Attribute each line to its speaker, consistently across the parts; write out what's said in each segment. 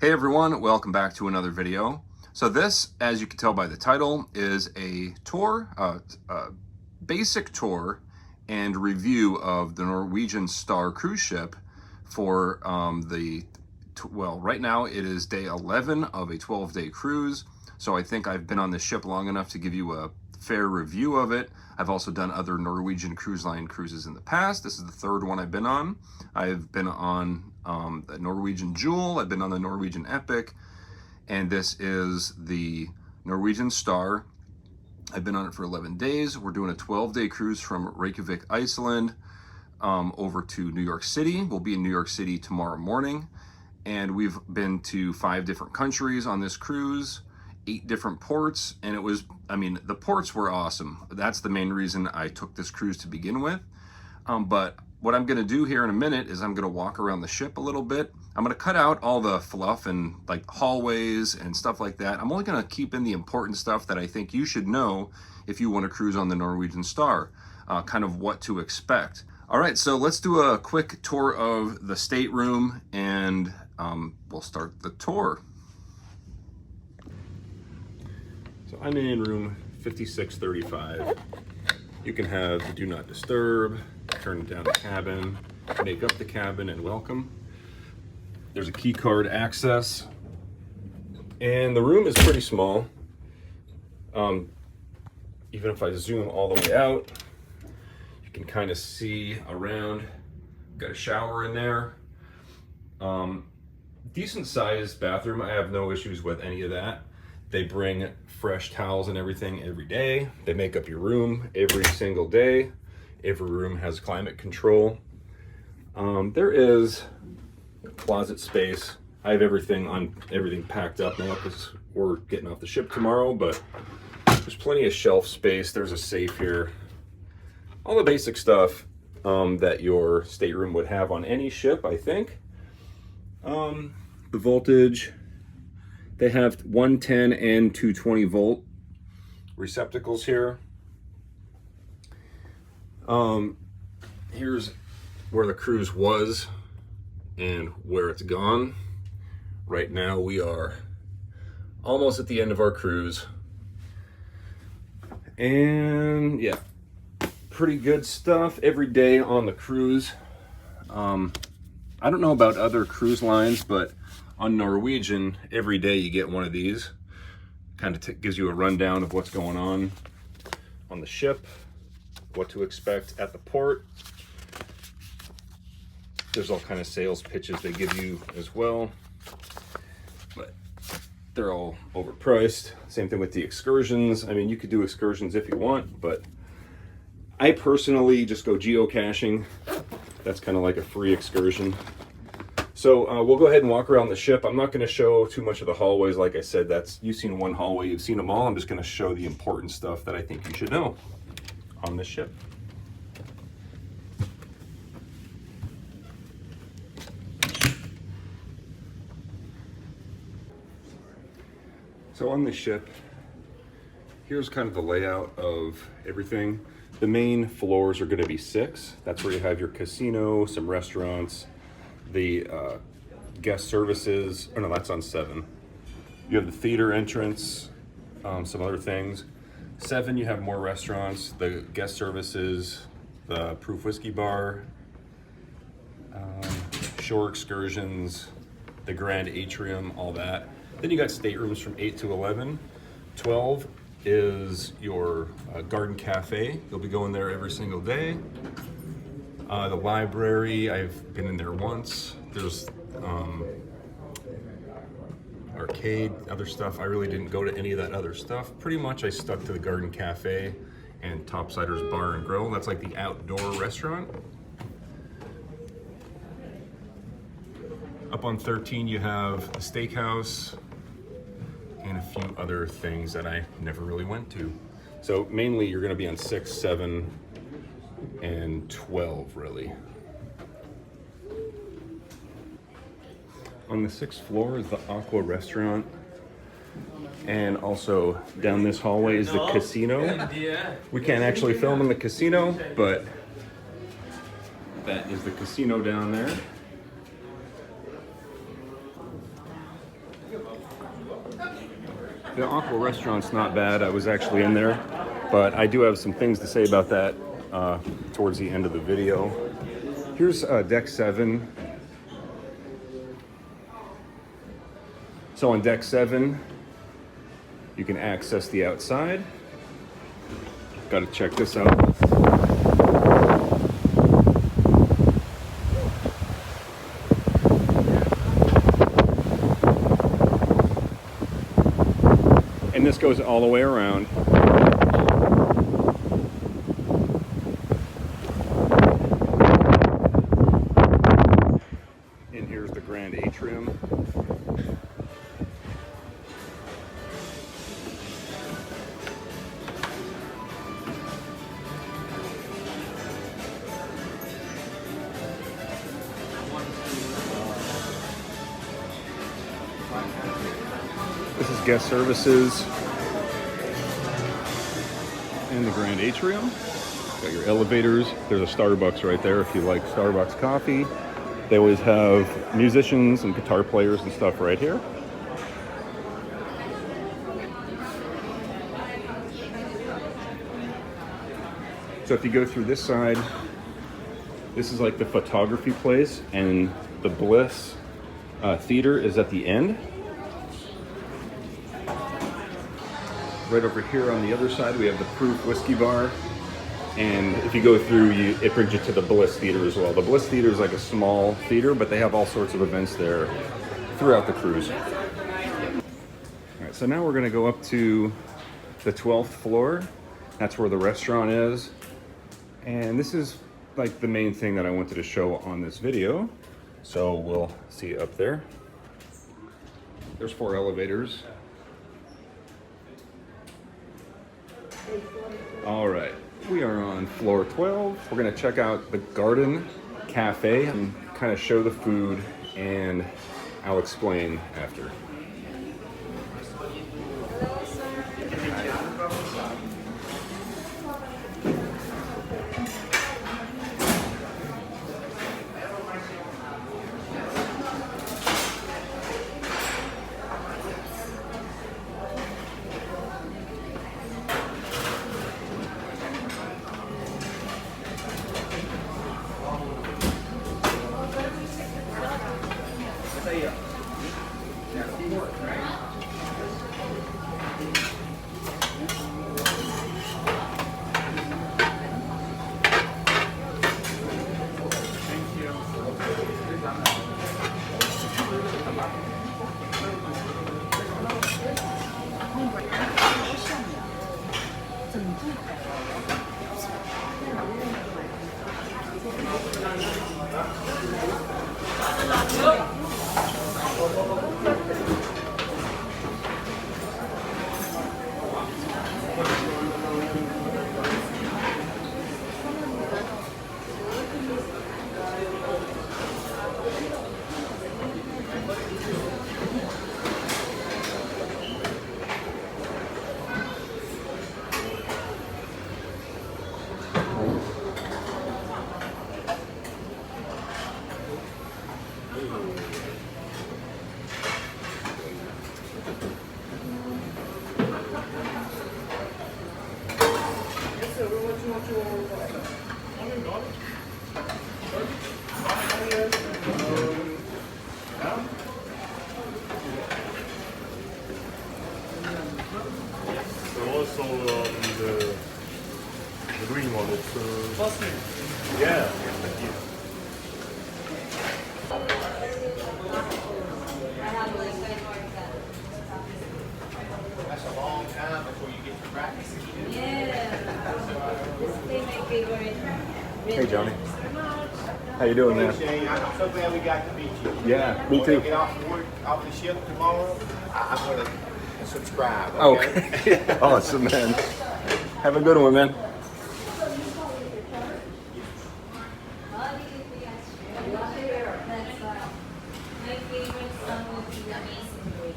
Speaker 1: Hey everyone, welcome back to another video. So this, as you can tell by the title, is a tour, basic tour and review of the Norwegian Star cruise ship for right now it is day 11 of a 12-day cruise. So I think I've been on the ship long enough to give you a fair review of it. I've also done other Norwegian cruise line cruises in the past. This is the third one I've been on. I've been on the Norwegian Jewel, I've been on the Norwegian Epic, and this is the Norwegian Star. I've been on it for 11 days. We're doing a 12-day cruise from Reykjavik, Iceland, over to New York City. We'll be in New York City tomorrow morning, and we've been to 5 different countries on this cruise, 8 different ports, and it was, the ports were awesome. That's the main reason I took this cruise to begin with. But what I'm gonna do here in a minute is I'm gonna walk around the ship a little bit. I'm gonna cut out all the fluff and like hallways and stuff like that. I'm only gonna keep in the important stuff that I think you should know if you wanna cruise on the Norwegian Star, kind of what to expect. All right, so let's do a quick tour of the stateroom and we'll start the tour. So I'm in room 5635. You can have the do not disturb, turn down the cabin, make up the cabin, and welcome. There's a key card access, and the room is pretty small. Even if I zoom all the way out, you can kind of see around. Got a shower in there. Decent sized bathroom. I have no issues with any of that. They bring fresh towels and everything every day. They make up your room every single day. Every room has climate control. There is closet space. I have everything packed up now because we're getting off the ship tomorrow, but there's plenty of shelf space. There's a safe here. All the basic stuff that your stateroom would have on any ship, I think. The voltage. They have 110 and 220 volt receptacles here. Here's where the cruise was and where it's gone. Right now we are almost at the end of our cruise. And yeah, pretty good stuff every day on the cruise. I don't know about other cruise lines, but on Norwegian, every day you get one of these. Kind of gives you a rundown of what's going on the ship, what to expect at the port. There's all kind of sales pitches they give you as well, but they're all overpriced. Same thing with the excursions. You could do excursions if you want, but I personally just go geocaching. That's kind of like a free excursion. So we'll go ahead and walk around the ship. I'm not going to show too much of the hallways. Like I said, you've seen one hallway, you've seen them all. I'm just going to show the important stuff that I think you should know on this ship. So on the ship, here's kind of the layout of everything. The main floors are going to be 6. That's where you have your casino, some restaurants, the guest services. Oh no, that's on 7. You have the theater entrance, some other things. 7, you have more restaurants, the guest services, the proof whiskey bar, shore excursions, the grand atrium, all that. Then you got staterooms from 8 to 11. 12 is your garden cafe. You'll be going there every single day. The library, I've been in there once. There's arcade, other stuff. I really didn't go to any of that other stuff. Pretty much I stuck to the garden cafe and Topsider's Bar and Grill. That's like the outdoor restaurant. Up on 13 you have the steakhouse and a few other things that I never really went to. So mainly you're going to be on 6, 7, and 12 really. On the 6th floor is the Aqua restaurant, and also down this hallway is the casino. We can't actually film in the casino, but that is the casino down there. The Aqua restaurant's not bad. I was actually in there, but I do have some things to say about that towards the end of the video. Here's deck 7. So on deck 7, you can access the outside. Got to check this out. And this goes all the way around. And here's the grand atrium. This is guest services and the grand atrium. Got your elevators. There's a Starbucks right there if you like Starbucks coffee. They always have musicians and guitar players and stuff right here. So if you go through this side, this is like the photography place, and the Bliss Theater is at the end. Right over here on the other side, we have the Proof Whiskey Bar. And if you go through, it brings you to the Bliss Theater as well. The Bliss Theater is like a small theater, but they have all sorts of events there throughout the cruise. All right, so now we're gonna go up to the 12th floor. That's where the restaurant is. And this is like the main thing that I wanted to show on this video. So we'll see up there. There's 4 elevators. All right, we are on floor 12. We're gonna check out the Garden Cafe and kind of show the food, and I'll explain after.
Speaker 2: Also the green one, it's yeah.
Speaker 3: That's a long time before you get to practice.
Speaker 4: Yeah. This will be my favorite.
Speaker 1: Hey, Johnny. How you doing, man?
Speaker 3: Shane, I'm so glad we got to meet you.
Speaker 1: Yeah, me
Speaker 3: When I
Speaker 1: too.
Speaker 3: get off work, off the ship tomorrow, I'm going to subscribe.
Speaker 1: Okay. Awesome, man. Have a good one, man.
Speaker 4: My favorite song would be Amazing Grace.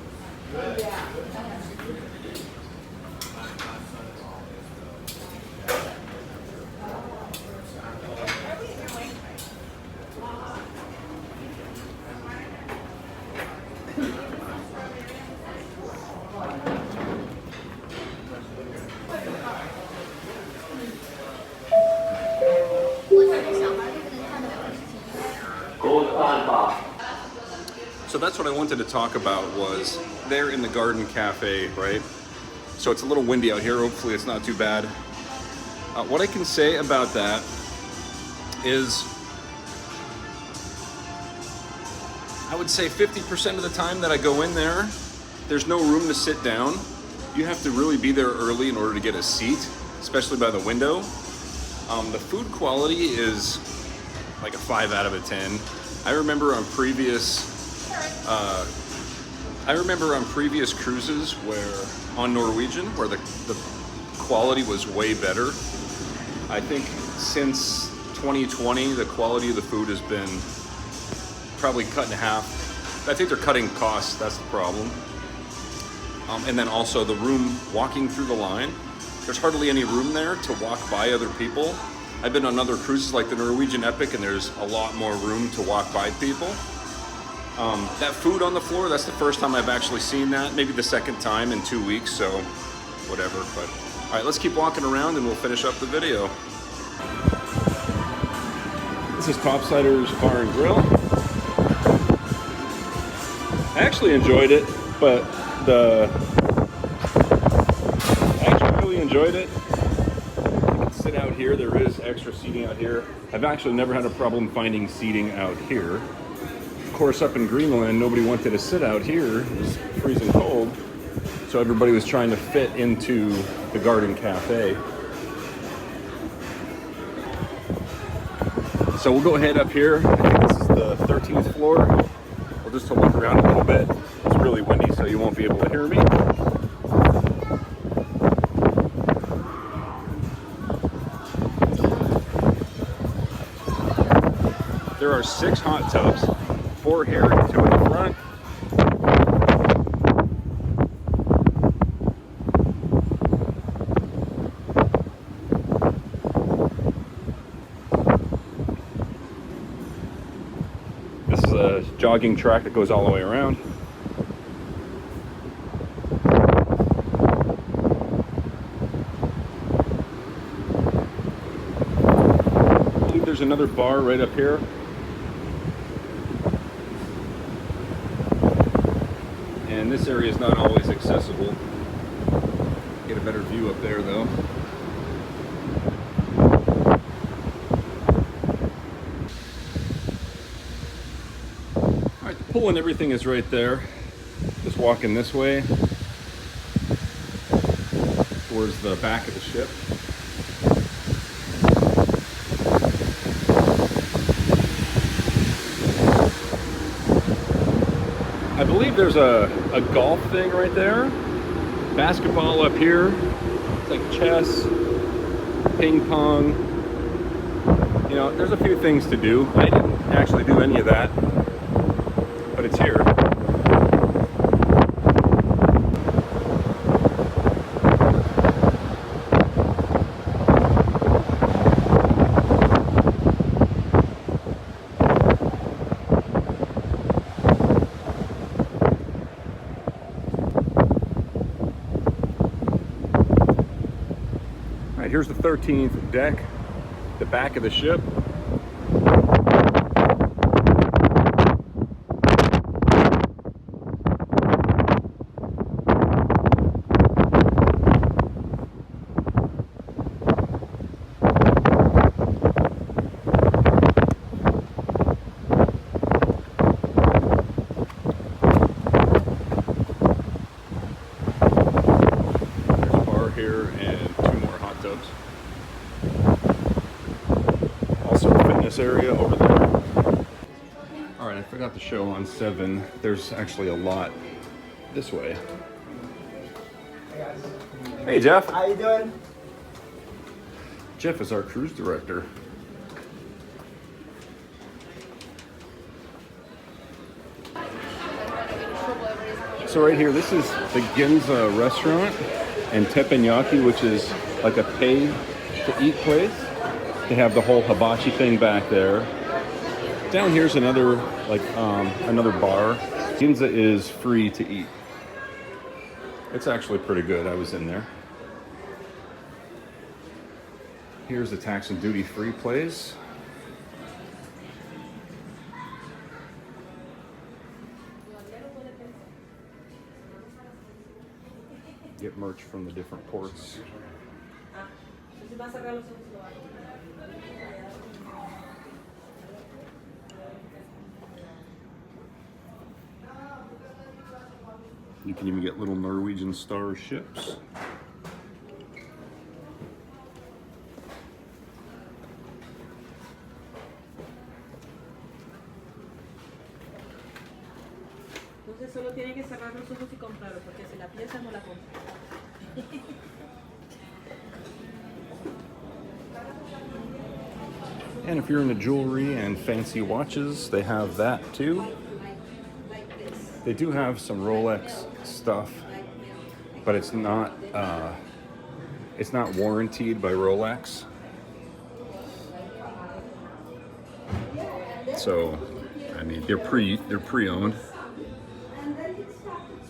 Speaker 1: that's what I wanted to talk about, was there in the Garden Cafe, right? So it's a little windy out here. Hopefully it's not too bad. What I can say about that is I would say 50% of the time that I go in there, there's no room to sit down. You have to really be there early in order to get a seat, especially by the window. The food quality is like a 5 out of a 10. I remember on previous cruises where on Norwegian, where the quality was way better. I think since 2020, the quality of the food has been probably cut in half. I think they're cutting costs, that's the problem. And then also the room, walking through the line, there's hardly any room there to walk by other people. I've been on other cruises like the Norwegian Epic, and there's a lot more room to walk by people. That food on the floor, that's the first time I've actually seen that. Maybe the second time in 2 weeks, so whatever. But all right, let's keep walking around and we'll finish up the video. This is Topsider's Bar and Grill. I actually enjoyed it, but I actually really enjoyed it. You can sit out here. There is extra seating out here. I've actually never had a problem finding seating out here. Of course, up in Greenland, nobody wanted to sit out here. It was freezing cold. So everybody was trying to fit into the Garden Cafe. So we'll go ahead up here. I think this is the 13th floor. We'll just to look around a little bit. It's really windy, so you won't be able to hear me. There are 6 hot tubs, 4 here and 2 in the front. This is a jogging track that goes all the way around. I believe there's another bar right up here. And this area is not always accessible. Get a better view up there though. Alright, the pool and everything is right there. Just walking this way towards the back of the ship. I believe there's a golf thing right there. Basketball up here. It's like chess, ping pong. You know, there's a few things to do. I didn't actually do any of that, but it's here. Here's the 13th deck, the back of the ship. There's a bar here and 2 more hot tubs. Also a fitness area over there. All right, I forgot to show on 7. There's actually a lot this way. Hey, Jeff.
Speaker 3: How you doing?
Speaker 1: Jeff is our cruise director. So right here, this is the Ginza restaurant and teppanyaki, which is like a pay-to-eat place. They have the whole hibachi thing back there. Down here's another another bar. Ginza is free to eat. It's actually pretty good. I was in there. Here's the tax and duty-free place. get merch from the different ports. You can even get little Norwegian Star ships.
Speaker 5: Entonces solo tienen que cerrar los ojos y comprarlo, porque si la piensa no la compra.
Speaker 1: And if you're into jewelry and fancy watches, they have that too. They do have some Rolex stuff, but it's not warranted by Rolex. So, I mean, they're pre-owned.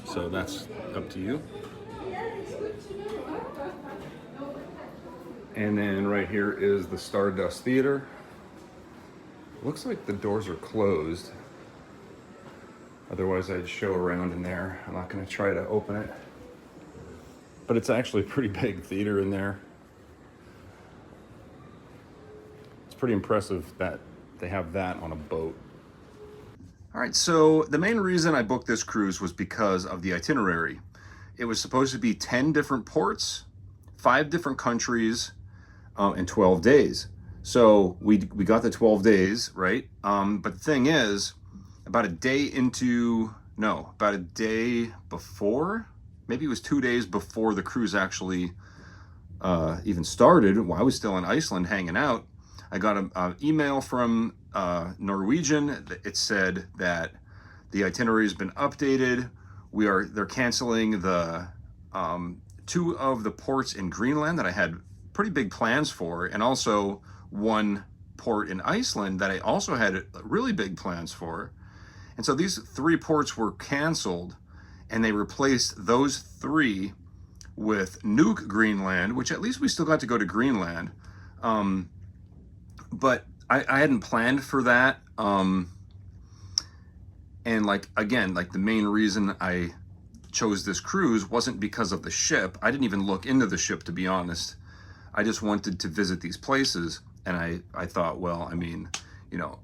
Speaker 1: So that's up to you. And then right here is the Stardust Theater. Looks like the doors are closed. Otherwise I'd show around in there. I'm not gonna try to open it. But it's actually a pretty big theater in there. It's pretty impressive that they have that on a boat. All right, so the main reason I booked this cruise was because of the itinerary. It was supposed to be 10 different ports, 5 different countries, and 12 days. So we got the 12 days, right? But the thing is, about a day before, maybe it was 2 days before the cruise actually even started, while I was still in Iceland hanging out, I got an email from Norwegian. It said that the itinerary has been updated. They're canceling the 2 of the ports in Greenland that I had pretty big plans for, and also 1 port in Iceland that I also had really big plans for. And so these 3 ports were canceled, and they replaced those 3 with Nuuk, Greenland, which at least we still got to go to Greenland. But I hadn't planned for that. And again, the main reason I chose this cruise wasn't because of the ship. I didn't even look into the ship, to be honest. I just wanted to visit these places. And I thought, well, I mean, you know,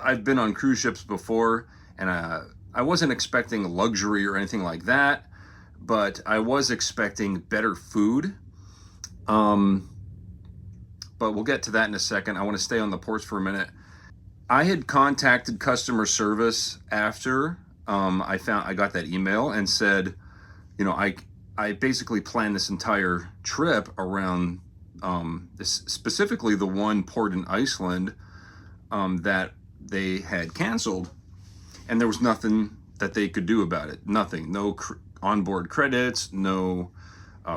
Speaker 1: I've been on cruise ships before, and I wasn't expecting luxury or anything like that, but I was expecting better food. But we'll get to that in a second. I want to stay on the ports for a minute. I had contacted customer service after I got that email and said, you know, I basically planned this entire trip around specifically the 1 port in Iceland that they had canceled, and there was nothing that they could do about it. Nothing. No onboard credits, no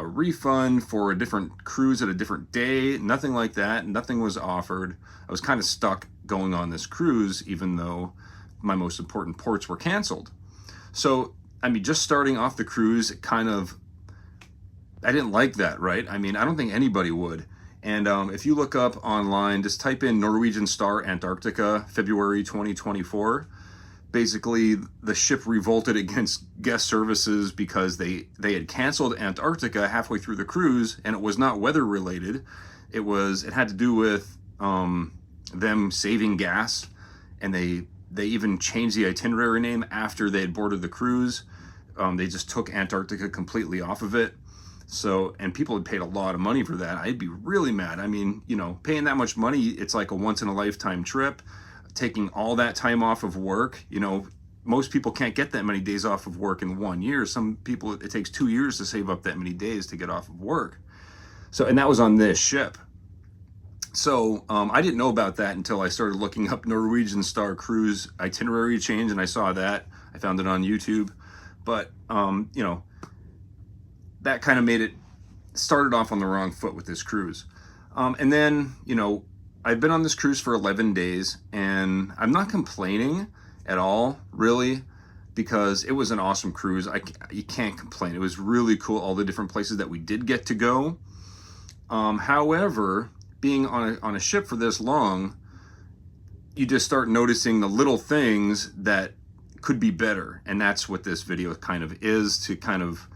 Speaker 1: refund for a different cruise at a different day, nothing like that. Nothing was offered. I was kind of stuck going on this cruise, even though my most important ports were canceled. So, I mean, just starting off the cruise, I didn't like that, right? I mean, I don't think anybody would. And if you look up online, just type in Norwegian Star Antarctica, February 2024. Basically, the ship revolted against guest services because they had canceled Antarctica halfway through the cruise, and it was not weather related. It had to do with them saving gas, and they even changed the itinerary name after they had boarded the cruise. They just took Antarctica completely off of it. So, and people had paid a lot of money for that. I'd be really mad. I mean, you know, paying that much money, it's like a once in a lifetime trip. Taking all that time off of work, you know, most people can't get that many days off of work in 1 year. Some people, it takes 2 years to save up that many days to get off of work. So, and that was on this ship. So I didn't know about that until I started looking up Norwegian Star Cruise itinerary change, and I saw that. I found it on YouTube. But, you know, that kind of started off on the wrong foot with this cruise. And then, you know, I've been on this cruise for 11 days, and I'm not complaining at all, really, because it was an awesome cruise. You can't complain. It was really cool, all the different places that we did get to go. However, being on a ship for this long, you just start noticing the little things that could be better, and that's what this video kind of is, to kind of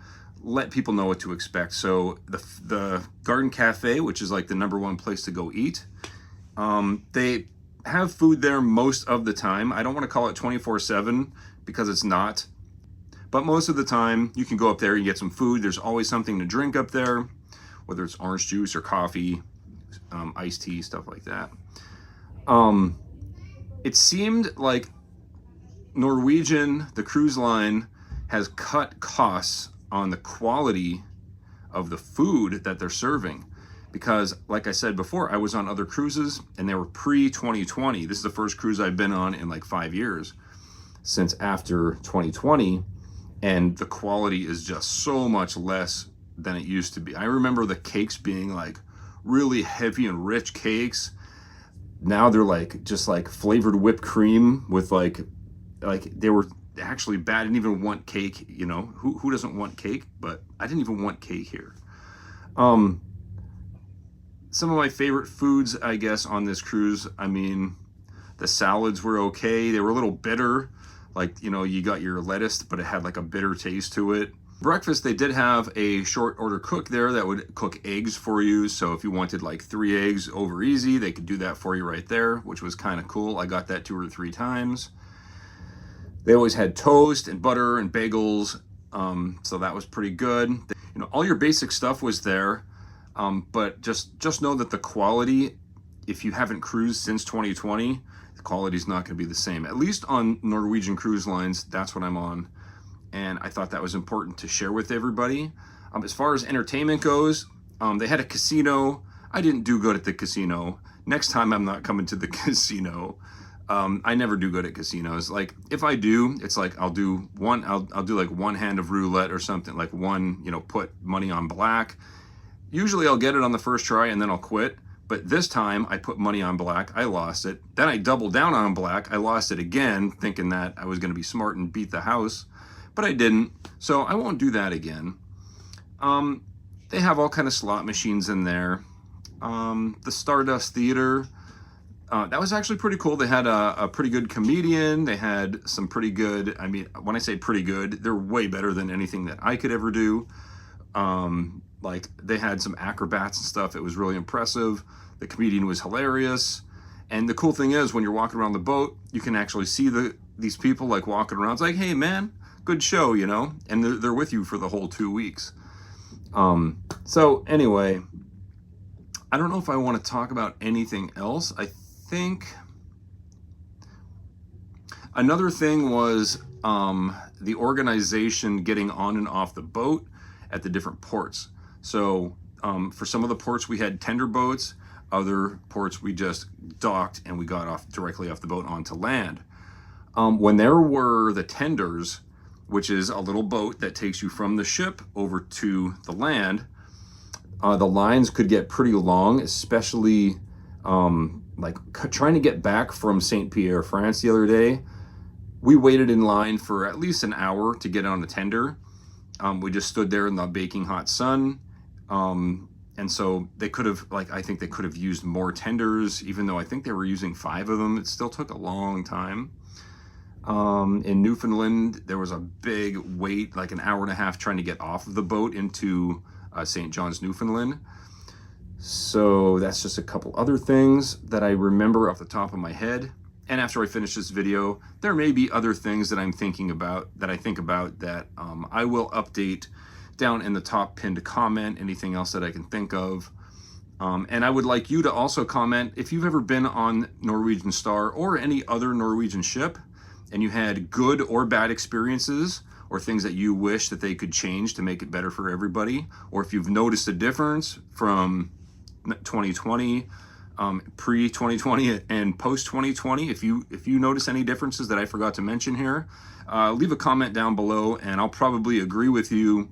Speaker 1: let people know what to expect. So the Garden Cafe, which is like the #1 place to go eat, they have food there most of the time. I don't want to call it 24/7 because it's not. But most of the time, you can go up there and get some food. There's always something to drink up there, whether it's orange juice or coffee, iced tea, stuff like that. It seemed like Norwegian, the cruise line, has cut costs on the quality of the food that they're serving. Because, like I said before, I was on other cruises and they were pre-2020. This is the first cruise I've been on in like 5 years since after 2020. And the quality is just so much less than it used to be. I remember the cakes being like really heavy and rich cakes. Now they're like just like flavored whipped cream with like they were actually bad. I didn't even want cake, you know. Who doesn't want cake? But I didn't even want cake here. Some of my favorite foods, I guess, on this cruise, I mean, the salads were okay. They were a little bitter. Like, you know, you got your lettuce, but it had like a bitter taste to it. Breakfast, they did have a short order cook there that would cook eggs for you. So if you wanted like 3 eggs over easy, they could do that for you right there, which was kind of cool. I got that 2 or 3 times. They always had toast and butter and bagels. So that was pretty good. You know, all your basic stuff was there. But just know that the quality, if you haven't cruised since 2020, the quality is not going to be the same. At least on Norwegian Cruise Lines, that's what I'm on. And I thought that was important to share with everybody. As far as entertainment goes, they had a casino. I didn't do good at the casino. Next time I'm not coming to the casino. I never do good at casinos. Like if I do, it's like I'll do like one hand of roulette or something, like one, you know, put money on black. Usually I'll get it on the first try and then I'll quit. But this time I put money on black, I lost it. Then I doubled down on black, I lost it again, thinking that I was gonna be smart and beat the house, but I didn't. So I won't do that again. They have all kind of slot machines in there. The Stardust Theater, that was actually pretty cool. They had a pretty good comedian. They had some pretty good, I mean, when I say pretty good, they're way better than anything that I could ever do. Like they had some acrobats and stuff. It was really impressive. The comedian was hilarious. And the cool thing is when you're walking around the boat, you can actually see these people like walking around. It's like, hey man, good show, you know? And they're with you for the whole 2 weeks. So anyway, I don't know if I want to talk about anything else. I think another thing was the organization getting on and off the boat at the different ports. So for some of the ports we had tender boats, other ports we just docked and we got off directly off the boat onto land. When there were the tenders, which is a little boat that takes you from the ship over to the land, the lines could get pretty long, especially like trying to get back from St. Pierre, France the other day. We waited in line for at least an hour to get on a tender. We just stood there in the baking hot sun. And so they could have, like, I think they could have used more tenders, even though I think they were using 5 of them. It still took a long time. In Newfoundland, there was a big wait, like an hour and a half trying to get off of the boat into St. John's, Newfoundland. So that's just a couple other things that I remember off the top of my head. And after I finish this video, there may be other things that I'm thinking about, that I think about, that I will update down in the top pinned comment, anything else that I can think of. And I would like you to also comment if you've ever been on Norwegian Star or any other Norwegian ship and you had good or bad experiences or things that you wish that they could change to make it better for everybody, or if you've noticed a difference from 2020, pre-2020 and post-2020. If you notice any differences that I forgot to mention here, leave a comment down below and I'll probably agree with you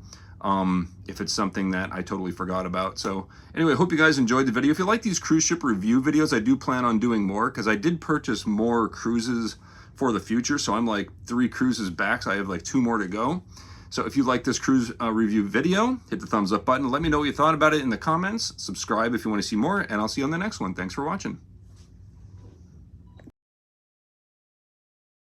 Speaker 1: if it's something that I totally forgot about. So anyway, I hope you guys enjoyed the video. If you like these cruise ship review videos, I do plan on doing more because I did purchase more cruises for the future. So I'm like 3 cruises back, so I have like 2 more to go. So if you like this cruise review video, hit the thumbs up button. Let me know what you thought about it in the comments. Subscribe if you want to see more, and I'll see you on the next one. Thanks for watching.